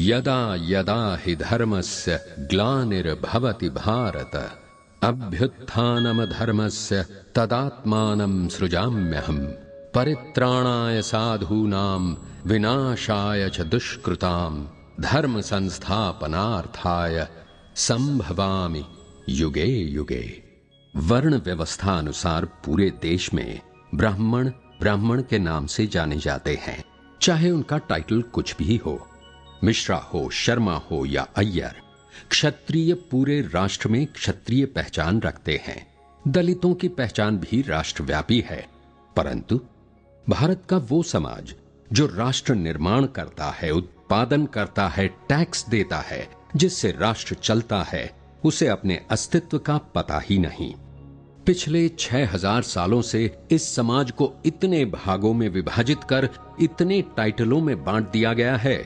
यदा यदा हि धर्मस्य ग्लानिर्भवति भारत अभ्युत्थानम धर्मस्य तदात्मानं सृजाम्यहम् परित्राणाय साधूनां विनाशाय च दुष्कृतां धर्म संस्थापनार्थाय संभवामि युगे युगे। वर्ण व्यवस्था अनुसार पूरे देश में ब्राह्मण ब्राह्मण के नाम से जाने जाते हैं, चाहे उनका टाइटल कुछ भी हो, मिश्रा हो, शर्मा हो या अय्यर। क्षत्रिय पूरे राष्ट्र में क्षत्रिय पहचान रखते हैं। दलितों की पहचान भी राष्ट्रव्यापी है, परंतु भारत का वो समाज जो राष्ट्र निर्माण करता है, उत्पादन करता है, टैक्स देता है, जिससे राष्ट्र चलता है, उसे अपने अस्तित्व का पता ही नहीं। पिछले 6000 सालों से इस समाज को इतने भागों में विभाजित कर इतने टाइटलों में बांट दिया गया है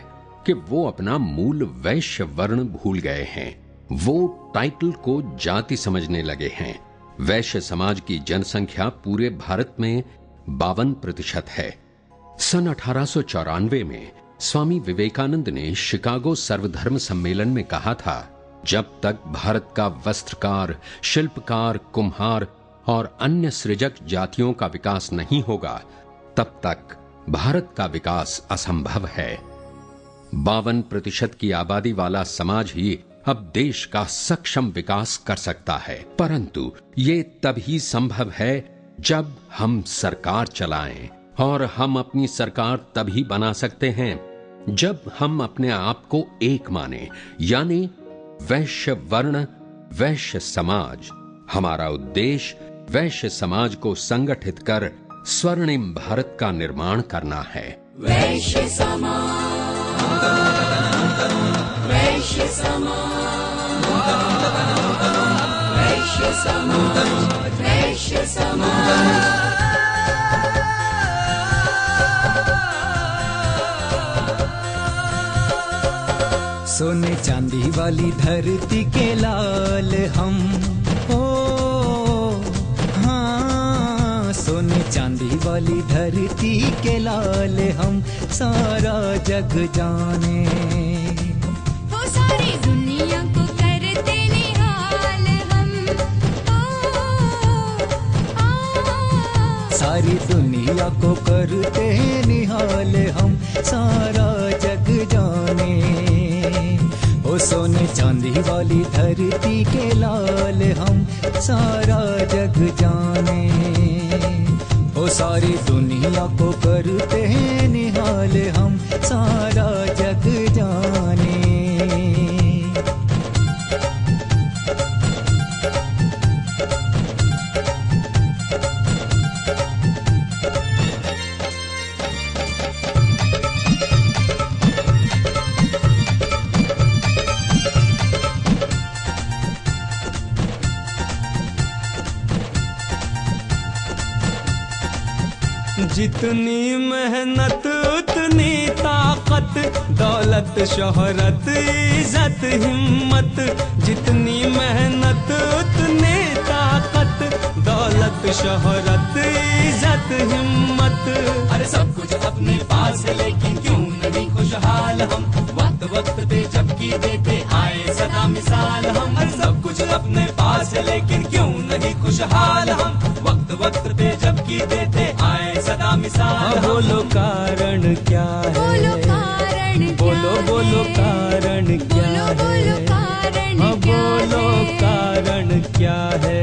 कि वो अपना मूल वैश्य वर्ण भूल गए हैं। वो टाइटल को जाति समझने लगे हैं। वैश्य समाज की जनसंख्या पूरे भारत में 52% है। सन 1894 में स्वामी विवेकानंद ने शिकागो सर्वधर्म सम्मेलन में कहा था, जब तक भारत का वस्त्रकार, शिल्पकार, कुम्हार और अन्य सृजक जातियों का विकास नहीं होगा, तब तक भारत का विकास असंभव है। 52% की आबादी वाला समाज ही अब देश का सक्षम विकास कर सकता है, परंतु ये तभी संभव है जब हम सरकार चलाएं, और हम अपनी सरकार तभी बना सकते हैं जब हम अपने आप को एक माने, यानी वैश्य वर्ण, वैश्य समाज। हमारा उद्देश्य वैश्य समाज को संगठित कर स्वर्णिम भारत का निर्माण करना है। वैश्य समाज, वैश्य समाज, वैश्य समाज, वैश्य समाज। सोने चांदी वाली धरती के लाल हम, ओ हाँ, सोने चांदी वाली धरती के लाल हम, सारा जग जाने, वो सारी दुनिया को करते निहाल हम, सारी दुनिया को करते निहाल हम, सारा जग जाने। ओ सोने चांदी वाली धरती के लाल हम, सारा जग जाने। ओ सारी दुनिया को करते हैं निहाल हम, सारा जग जाने। जितनी मेहनत उतनी ताकत, दौलत शोहरत इज्जत हिम्मत। जितनी मेहनत उतनी ताकत, दौलत शोहरत इज्जत हिम्मत। अरे सब कुछ अपने पास है लेकिन क्यों नहीं खुशहाल हम, वक्त वक्त पे जबकि देते आए सदा मिसाल हम। अरे सब कुछ अपने पास है लेकिन क्यों नहीं खुशहाल हम, वक्त वक्त पे जबकि देते आए सदा मिसाल हम। बोलो कारण क्या है, बोलो कारण बोलो बोलो कारण क्या है, बोलो कारण बोलो कारण क्या है,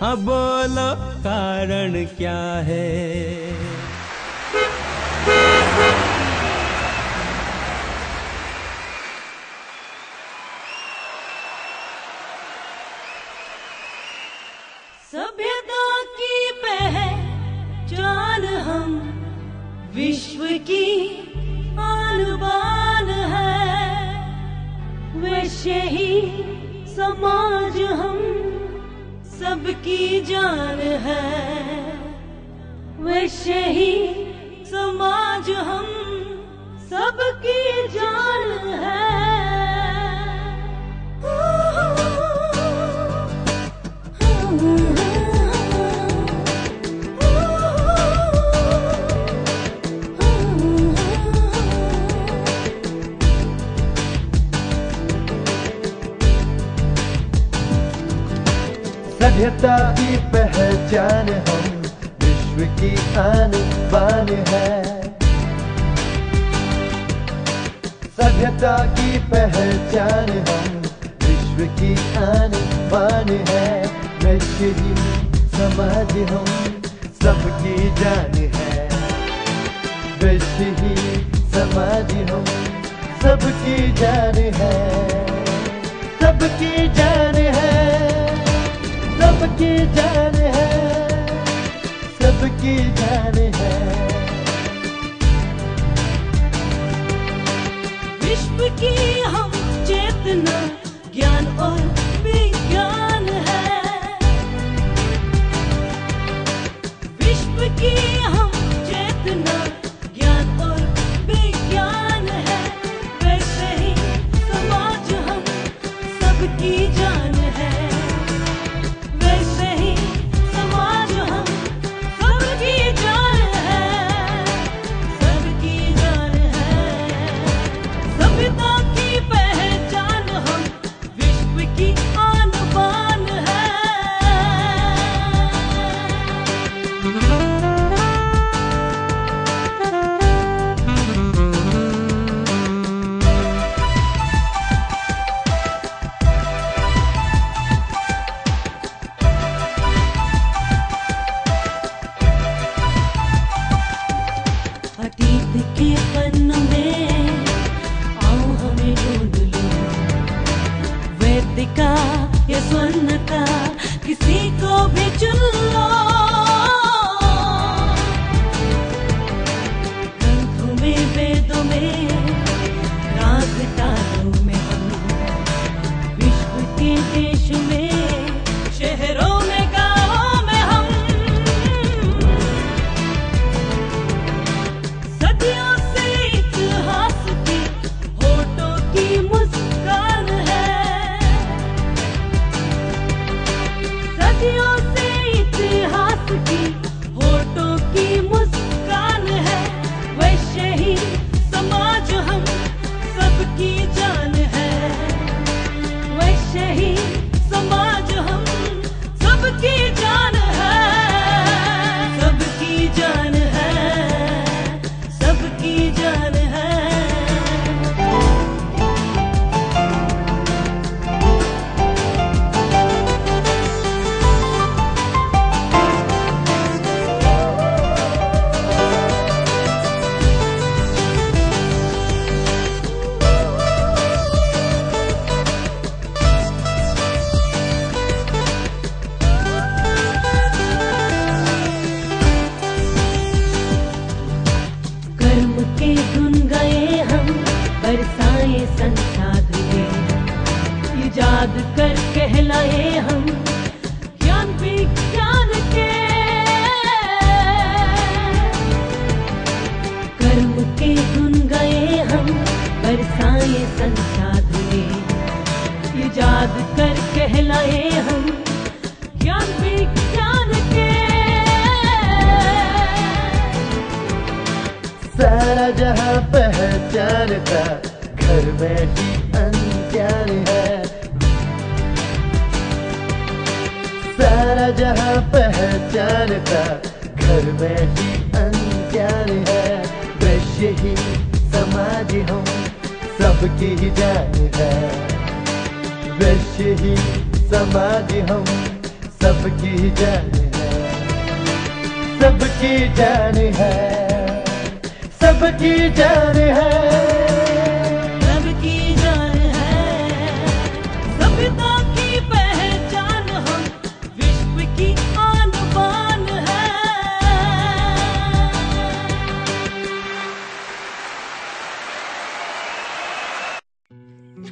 हाँ बोलो कारण क्या है। सभ्यता की पहचान हम, विश्व की आन बान है। वैश्य ही समाज हम, सबकी जान है। वैश्य ही समाज हम, सबकी जान है। सभ्यता की पहचान हम, विश्व की आन बान है। सभ्यता की पहचान हम, विश्व की आन बान है। वैश्य ही समाज हम, सबकी जान है। वैश्य ही समाज हम, सबकी जान है। सबकी जान है, सबकी जान है, सबकी जान है। विश्व की हम चेतना, ज्ञान और विज्ञान है। विश्व की हम चेतना, ज्ञान और विज्ञान है। वैसे ही समाज हम, सबकी जान है। वैसे ही समाज हम, सबकी जान है। सबकी जान है। सभ्यता की पहचान हम, विश्व की आन बान है। अतीत के पन्नों में आओ हमें ढूंढ लो, वैदिका या स्वर्णता किसी को भी चुन लो। ग्रंथों में, वेदों में, राजधानियों में हम, विश्व के देश में, शहरों में, गाँवों में हम। सदियों से इतिहास की होठों की मुस्कान है। सदियों से इतिहास की होठों की मुस्कान है। वैसे ही समाज हम, सबकी जान है। वैसे ही समाज हम, सबकी जान है। सबकी जान है। सबकी जान है। कर्म के धुन गए हम, बरसाए संसाधने, इजाद कर कहलाए हम, ज्ञान विज्ञान के। कर्म के धुन गए हम, बरसाए संसाधने, इजाद कर कहलाए हम, ज्ञान विज्ञान के। सारा जहां पहचानता, घर में ही अनजान है। सारा जहां पहचानता, घर में ही अनजान है। वैश्य ही समाज हम, सबकी ही जान है। वैश्य ही समाज हम, सबकी ही जान है। सबकी जान है। सबकी जान है। सबकी जान है। सभ्यता की पहचान हम, विश्व की आन बान है।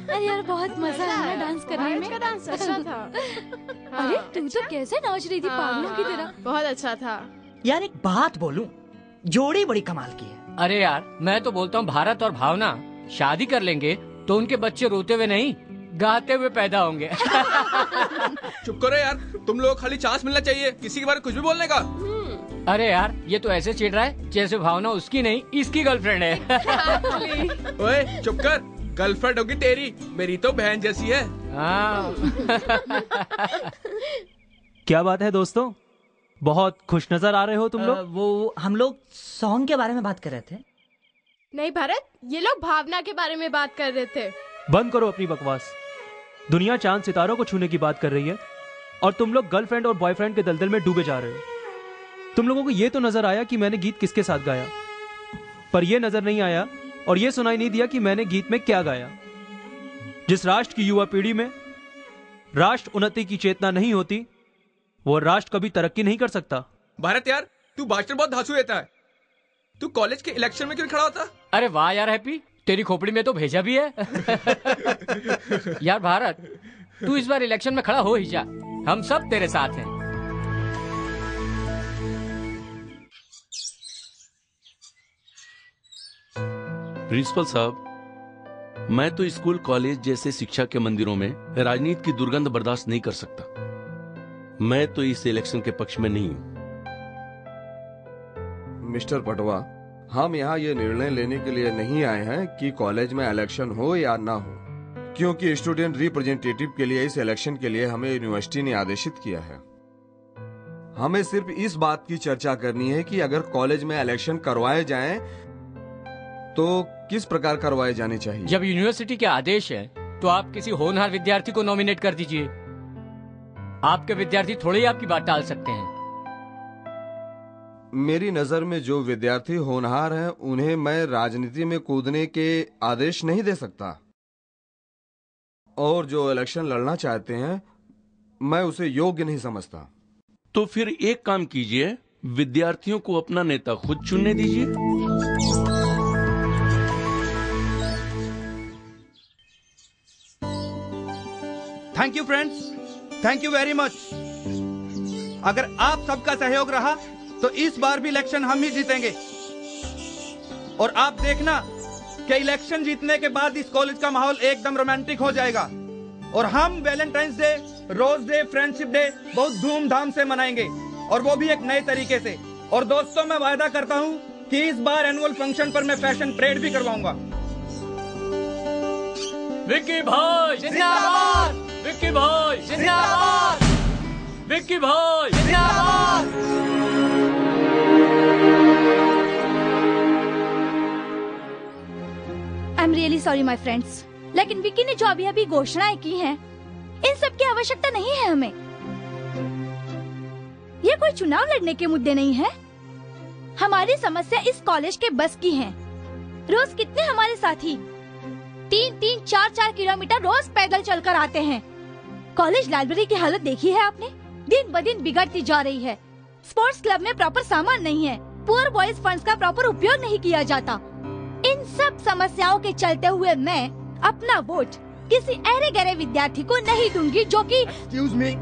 अरे यार बहुत मजा आया डांस करने में। का डांस अच्छा था। अरे तू तो कैसे नाच रही थी पागलों की तरह। बहुत अच्छा था। यार एक बात बोलूं, जोड़ी बड़ी कमाल की है। अरे यार मैं तो बोलता हूँ भारत और भावना शादी कर लेंगे तो उनके बच्चे रोते हुए नहीं गाते हुए पैदा होंगे। चुप करो यार, तुम लोग खाली चांस मिलना चाहिए किसी के बारे में कुछ भी बोलने का। अरे यार ये तो ऐसे चिढ़ रहा है जैसे भावना उसकी नहीं इसकी गर्लफ्रेंड है। ओए चुप कर, गर्लफ्रेंड होगी तेरी, मेरी तो बहन जैसी है। हाँ। क्या बात है दोस्तों, बहुत खुश नजर आ रहे हो तुम लोग। वो हम लोग सॉन्ग के बारे में बात कर रहे थे। नहीं भारत, ये लोग भावना के बारे में बात कर रहे थे। बंद करो अपनी बकवास। दुनिया चांद सितारों को छूने की बात कर रही है और तुम लोग गर्लफ्रेंड और बॉयफ्रेंड के दलदल में डूबे जा रहे हो। तुम लोगों को ये तो नजर आया कि मैंने गीत किसके साथ गाया, पर यह नजर नहीं आया और यह सुनाई नहीं दिया कि मैंने गीत में क्या गाया। जिस राष्ट्र की युवा पीढ़ी में राष्ट्र उन्नति की चेतना नहीं होती, वो राष्ट्र कभी तरक्की नहीं कर सकता। भारत यार, तू भाषण बहुत धांसू देता है। तू कॉलेज के इलेक्शन में क्यों खड़ा होता? अरे वाह यार हैप्पी, तेरी खोपड़ी में तो भेजा भी है। यार भारत, तू इस बार इलेक्शन में खड़ा हो ही जा, हम सब तेरे साथ हैं। प्रिंसिपल साहब, मैं तो स्कूल कॉलेज जैसे शिक्षा के मंदिरों में राजनीति की दुर्गंध बर्दाश्त नहीं कर सकता। मैं तो इस इलेक्शन के पक्ष में नहीं हूं। मिस्टर पटवा, हम यहाँ ये निर्णय लेने के लिए नहीं आए हैं कि कॉलेज में इलेक्शन हो या ना हो, क्योंकि स्टूडेंट रिप्रेजेंटेटिव के लिए इस इलेक्शन के लिए हमें यूनिवर्सिटी ने आदेशित किया है। हमें सिर्फ इस बात की चर्चा करनी है कि अगर कॉलेज में इलेक्शन करवाए जाएं तो किस प्रकार करवाए जाने चाहिए। जब यूनिवर्सिटी के आदेश है तो आप किसी होनहार विद्यार्थी को नॉमिनेट कर दीजिए। आपके विद्यार्थी थोड़े ही आपकी बात टाल सकते हैं। मेरी नजर में जो विद्यार्थी होनहार हैं, उन्हें मैं राजनीति में कूदने के आदेश नहीं दे सकता, और जो इलेक्शन लड़ना चाहते हैं मैं उसे योग्य नहीं समझता। तो फिर एक काम कीजिए, विद्यार्थियों को अपना नेता खुद चुनने दीजिए। Thank you friends, thank you very much. अगर आप सबका सहयोग रहा तो इस बार भी इलेक्शन हम ही जीतेंगे। और आप देखना कि इलेक्शन जीतने के बाद इस कॉलेज का माहौल एकदम रोमांटिक हो जाएगा और हम Valentine's Day, rose day, friendship day बहुत धूमधाम से मनाएंगे, और वो भी एक नए तरीके से। और दोस्तों, मैं वायदा करता हूँ कि इस बार एनुअल फंक्शन पर मैं फैशन परेड भी करवाऊंगा। विक्की भाई जिंदाबाद, विक्की भाई जिंदाबाद, विक्की भाई जिंदाबाद। I am really sorry my friends, लेकिन विक्की ने जो अभी अभी घोषणाएं की हैं, इन सब की आवश्यकता नहीं है हमें। ये कोई चुनाव लड़ने के मुद्दे नहीं है। हमारी समस्या इस कॉलेज के बस की है। रोज कितने हमारे साथी 3-3, 4-4 किलोमीटर रोज पैदल चलकर आते हैं। कॉलेज लाइब्रेरी की हालत देखी है आपने? दिन ब दिन बिगड़ती जा रही है। स्पोर्ट्स क्लब में प्रॉपर सामान नहीं है। पुअर बॉयज फंड्स का प्रॉपर उपयोग नहीं किया जाता। इन सब समस्याओं के चलते हुए मैं अपना वोट किसी अरे गहरे विद्यार्थी को नहीं दूंगी जो कि एक्सक्यूज मी,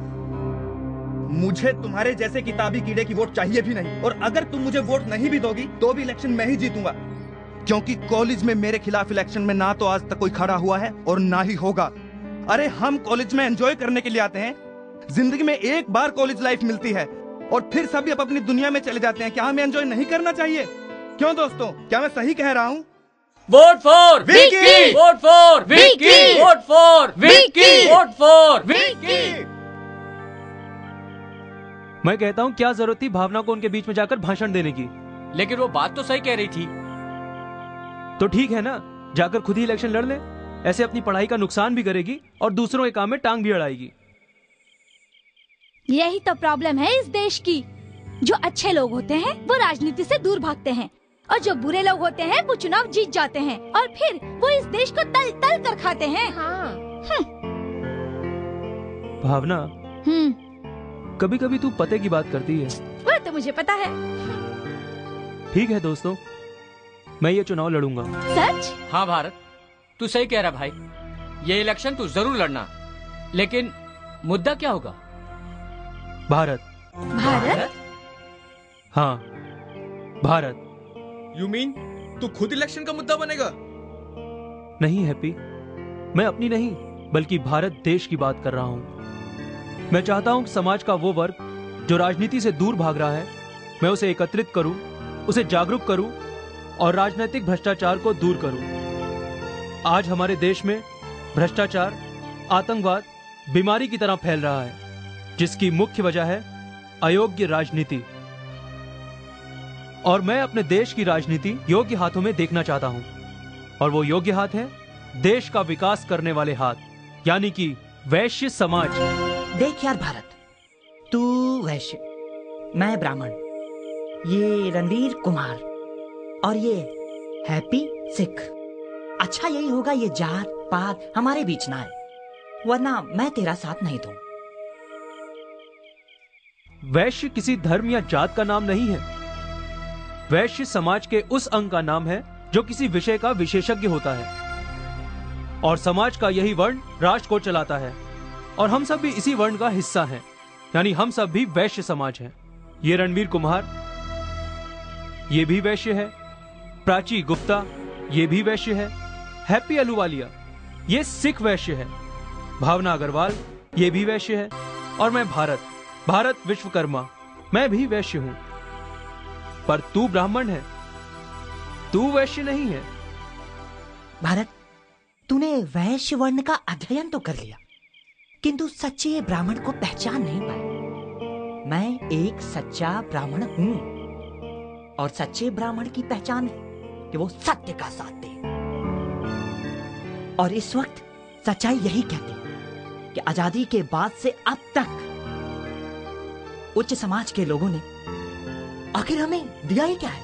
मुझे तुम्हारे जैसे किताबी कीड़े की वोट चाहिए भी नहीं। और अगर तुम मुझे वोट नहीं भी दोगी तो भी इलेक्शन मैं ही जीतूंगा, क्योंकि कॉलेज में मेरे खिलाफ इलेक्शन में ना तो आज तक कोई खड़ा हुआ है और ना ही होगा। अरे हम कॉलेज में एंजॉय करने के लिए आते हैं। जिंदगी में एक बार कॉलेज लाइफ मिलती है और फिर सभी अपनी दुनिया में चले जाते हैं। क्या हमें एंजॉय नहीं करना चाहिए? क्यों दोस्तों, क्या मैं सही कह रहा हूँ? Vote for Vicky, vote for Vicky, vote for Vicky, vote for Vicky. मैं कहता हूँ क्या जरूरत थी भावना को उनके बीच में जाकर भाषण देने की। लेकिन वो बात तो सही कह रही थी। तो ठीक है ना, जाकर खुद ही इलेक्शन लड़ ले। ऐसे अपनी पढ़ाई का नुकसान भी करेगी और दूसरों के काम में टांग भी अड़ाएगी। यही तो प्रॉब्लम है इस देश की। जो अच्छे लोग होते हैं वो राजनीति से दूर भागते हैं, और जो बुरे लोग होते हैं वो चुनाव जीत जाते हैं और फिर वो इस देश को तल तल कर खाते हैं। भावना, कभी कभी तू पते की बात करती है। वो तो मुझे पता है। ठीक है दोस्तों, मैं ये चुनाव लड़ूंगा। सच? हाँ भारत, तू सही कह रहा भाई। ये इलेक्शन तू जरूर लड़ना, लेकिन मुद्दा क्या होगा? भारत। भारत? हाँ, भारत। You mean तू खुद इलेक्शन का मुद्दा बनेगा? नहीं हैप्पी, मैं अपनी नहीं बल्कि भारत देश की बात कर रहा हूँ। मैं चाहता हूँ कि समाज का वो वर्ग जो राजनीति से दूर भाग रहा है, मैं उसे एकत्रित करूँ, उसे जागरूक करूँ और राजनीतिक भ्रष्टाचार को दूर करूँ। आज हमारे देश में भ्रष्टाचार, आतंकवाद बीमारी की तरह फैल रहा है। जिसकी मुख्य वजह है अयोग्य राजनीति। और मैं अपने देश की राजनीति योग्य हाथों में देखना चाहता हूं, और वो योग्य हाथ है देश का विकास करने वाले हाथ, यानी कि वैश्य समाज। देख यार भारत, तू वैश्य, मैं ब्राह्मण, ये रणवीर कुमार और ये हैप्पी सिख। अच्छा यही होगा ये जात पात हमारे बीच ना है, वरना मैं तेरा साथ नहीं दूं। वैश्य किसी धर्म या जात का नाम नहीं है। वैश्य समाज के उस अंग का नाम है जो किसी विषय का विशेषज्ञ होता है, और समाज का यही वर्ण राष्ट्र को चलाता है, और हम सब भी इसी वर्ण का हिस्सा हैं, यानी हम सब भी वैश्य समाज हैं। ये रणवीर कुमार, ये भी वैश्य है। प्राची गुप्ता, ये भी वैश्य है। हैप्पी अहलूवालिया, ये सिख वैश्य है। भावना अग्रवाल, ये भी वैश्य है। और मैं भारत विश्वकर्मा, मैं भी वैश्य हूं। पर तू ब्राह्मण है, तू वैश्य नहीं है। भारत, तूने वैश्य वर्ण का अध्ययन तो कर लिया, किंतु सच्चे ब्राह्मण को पहचान नहीं पाया। मैं एक सच्चा ब्राह्मण हूं, और सच्चे ब्राह्मण की पहचान है कि वो सत्य का साथ दे। और इस वक्त सच्चाई यही कहती कि आजादी के बाद से अब तक उच्च समाज के लोगों ने आखिर हमें दिया ही क्या है।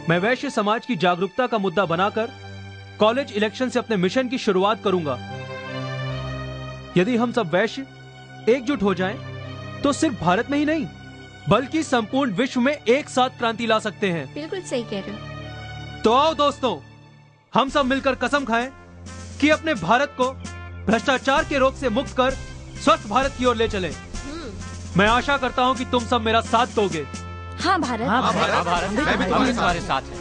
मैं वैश्य समाज की जागरूकता का मुद्दा बनाकर कॉलेज इलेक्शन से अपने मिशन की शुरुआत करूंगा। यदि हम सब वैश्य एकजुट हो जाएं, तो सिर्फ भारत में ही नहीं बल्कि संपूर्ण विश्व में एक साथ क्रांति ला सकते हैं। बिल्कुल सही कह रहे हो। तो आओ दोस्तों, हम सब मिलकर कसम खाएं कि अपने भारत को भ्रष्टाचार के रोग से मुक्त कर स्वस्थ भारत की ओर ले चलें। मैं आशा करता हूं कि तुम सब मेरा साथ दोगे। हाँ भारत, मैं भी तुम्हारे साथ हैं।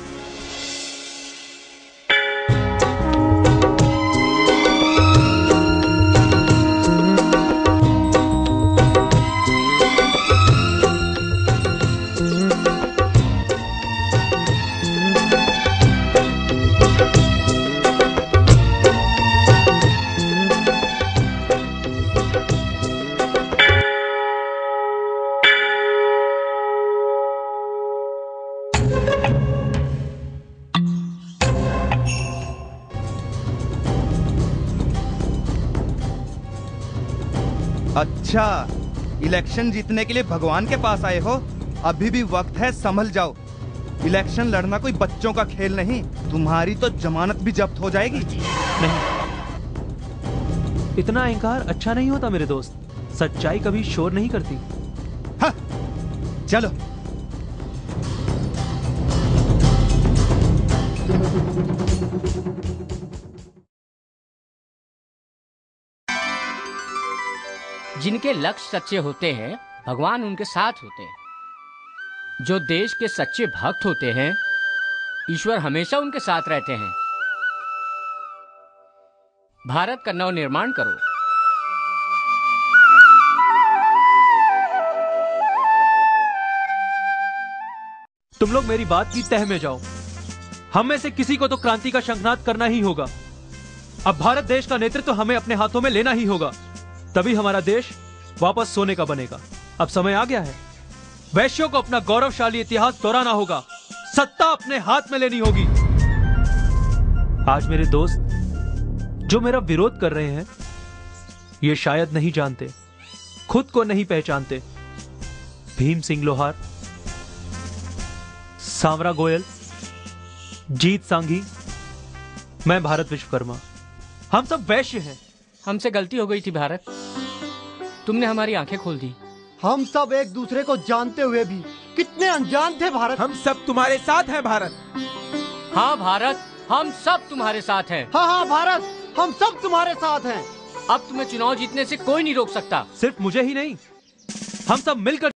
अच्छा, इलेक्शन जीतने के लिए भगवान के पास आए हो? अभी भी वक्त है, संभल जाओ। इलेक्शन लड़ना कोई बच्चों का खेल नहीं, तुम्हारी तो जमानत भी जब्त हो जाएगी। नहीं, इतना अहंकार अच्छा नहीं होता मेरे दोस्त। सच्चाई कभी शोर नहीं करती। हाँ, चलो। जिनके लक्ष्य सच्चे होते हैं, भगवान उनके साथ होते हैं। जो देश के सच्चे भक्त होते हैं, ईश्वर हमेशा उनके साथ रहते हैं। भारत का नव निर्माण करो। तुम लोग मेरी बात की तह में जाओ। हम में से किसी को तो क्रांति का शंखनाद करना ही होगा। अब भारत देश का नेतृत्व हमें अपने हाथों में लेना ही होगा, तभी हमारा देश वापस सोने का बनेगा। अब समय आ गया है। वैश्यों को अपना गौरवशाली इतिहास दोहराना होगा, सत्ता अपने हाथ में लेनी होगी। आज मेरे दोस्त जो मेरा विरोध कर रहे हैं, ये शायद नहीं जानते, खुद को नहीं पहचानते। भीम सिंह लोहार, सांवरा गोयल, जीत सांघी, मैं भारत विश्वकर्मा, हम सब वैश्य हैं। हमसे गलती हो गई थी भारत, तुमने हमारी आंखें खोल दी। हम सब एक दूसरे को जानते हुए भी कितने अनजान थे भारत। हम सब तुम्हारे साथ हैं भारत। हाँ भारत, हम सब तुम्हारे साथ हैं। हाँ हाँ भारत, हम सब तुम्हारे साथ हैं। अब तुम्हें चुनाव जीतने से कोई नहीं रोक सकता। सिर्फ मुझे ही नहीं, हम सब मिलकर